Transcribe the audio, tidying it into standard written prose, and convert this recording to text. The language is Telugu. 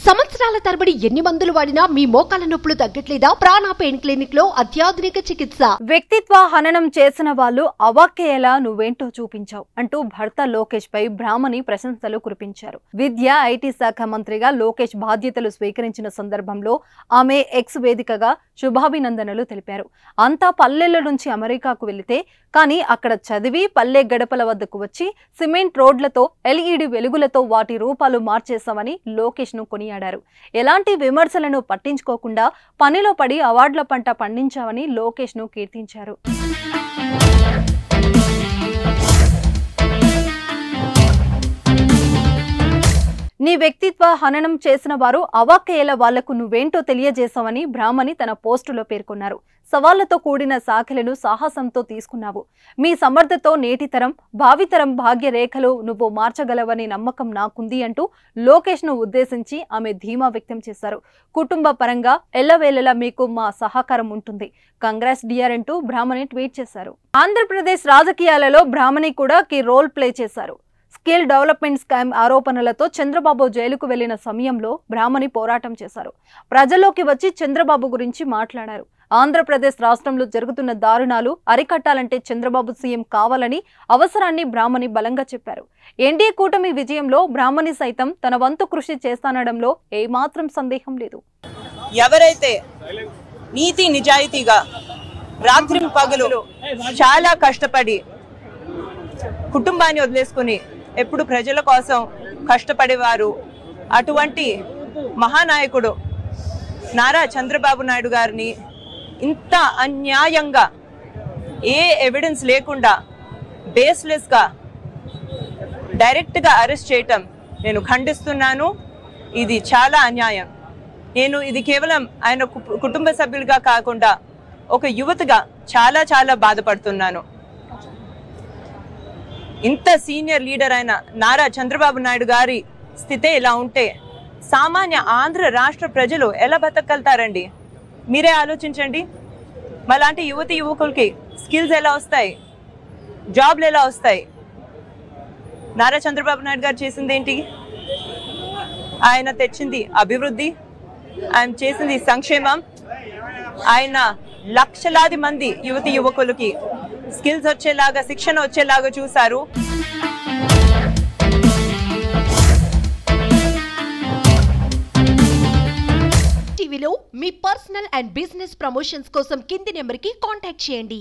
సంవత్సరాల తరబడి ఎన్ని మందులు వాడినా మీ మోకాల నొప్పులు తగ్గట్లేదా? ప్రాణ పెయిన్ క్లినిక్ లో అత్యాధునిక చికిత్స. వ్యక్తిత్వ హననం చేసిన వాళ్ళు అవాక్కేలా నువ్వేంటో చూపించావు అంటూ భర్త లోకేష్ పై బ్రాహ్మణి ప్రశంసలు కురిపించారు. విద్య ఐటీ శాఖ మంత్రిగా లోకేష్ బాధ్యతలు స్వీకరించిన సందర్భంలో ఆమె ఎక్స్ వేదికగా శుభాభినందనలు తెలిపారు. అంతా పల్లెల నుంచి అమెరికాకు వెళితే కానీ అక్కడ చదివి పల్లె గడపల వద్దకు వచ్చి సిమెంట్ రోడ్లతో ఎల్ఈడి వెలుగులతో వాటి రూపాలు మార్చేశామని లోకేష్ ను కొనియాడారు. ఎలాంటి విమర్శలను పట్టించుకోకుండా పనిలో పడి అవార్డుల పంట పండించామని లోకేష్ ను కీర్తించారు. నీ వ్యక్తిత్వ హననం చేసిన వారు అవాక్కయ్యేలా వాళ్లకు నువ్వేంటో తెలియజేశావని బ్రాహ్మణి తన పోస్టులో పేర్కొన్నారు. సవాళ్లతో కూడిన శాఖలను సాహసంతో తీసుకున్నావు. మీ సమర్థతో నేటితరం భావితరం భాగ్యరేఖలు నువ్వు మార్చగలవని నమ్మకం నాకుంది అంటూ లోకేష్ ను ఉద్దేశించి ఆమె ధీమా వ్యక్తం చేశారు. కుటుంబ పరంగా ఎల్లవేళలా మీకు మా సహకారం ఉంటుంది. కంగ్రాట్స్ డియర్ అంటూ బ్రాహ్మణి ట్వీట్ చేశారు. ఆంధ్రప్రదేశ్ రాజకీయాలలో బ్రాహ్మణి కూడా కీ రోల్ ప్లే చేశారు. స్కిల్ డెవలప్మెంట్ స్కామ్ ఆరోపణలతో చంద్రబాబు జైలుకు వెళ్లిన సమయంలో బ్రాహ్మణి పోరాటం చేశారు. ప్రజల్లోకి వచ్చి చంద్రబాబు గురించి మాట్లాడారు. ఆంధ్రప్రదేశ్ రాష్ట్రంలో జరుగుతున్న దారుణాలు అరికట్టాలంటే చంద్రబాబు సీఎం కావాలని అవసరాన్ని బ్రాహ్మణి బలంగా చెప్పారు. ఎన్డీఏ కూటమి విజయంలో బ్రాహ్మణి సైతం తన వంతు కృషి చేస్తానడంలో ఏమాత్రం సందేహం లేదు. ఎవరైతే నీతి నిజాయితీగా రాత్రి పగలు చాలా కష్టపడి కుటుంబాన్ని వదిలేసుకుని ఎప్పుడు ప్రజల కోసం కష్టపడేవారు, అటువంటి మహానాయకుడు నారా చంద్రబాబు నాయుడు గారిని ఇంత అన్యాయంగా ఏ ఎవిడెన్స్ లేకుండా బేస్లెస్గా డైరెక్ట్గా అరెస్ట్ చేయటం నేను ఖండిస్తున్నాను. ఇది చాలా అన్యాయం. నేను ఇది కేవలం ఆయన కుటుంబ సభ్యులుగా కాకుండా ఒక యువతగా చాలా చాలా బాధపడుతున్నాను. ఇంత సీనియర్ లీడర్ అయిన నారా చంద్రబాబు నాయుడు గారి స్థితే ఇలా ఉంటే సామాన్య ఆంధ్ర రాష్ట్ర ప్రజలు ఎలా బతకగలుగుతారండి? మీరే ఆలోచించండి. మలాంటి యువతి యువకులకి స్కిల్స్ ఎలా వస్తాయి, జాబ్లు ఎలా వస్తాయి? నారా చంద్రబాబు నాయుడు గారు చేసింది ఏంటి? ఆయన తెచ్చింది అభివృద్ధి, ఆయన చేసింది సంక్షేమం. ఆయన లక్షలాది మంది యువతి యువకులకి స్కిల్స్ వచ్చేలాగా, శిక్షణ వచ్చేలాగా చూశారు. టీవీలో మీ పర్సనల్ అండ్ బిజినెస్ ప్రమోషన్స్ కోసం కింది నెంబర్కి కాంటాక్ట్ చేయండి.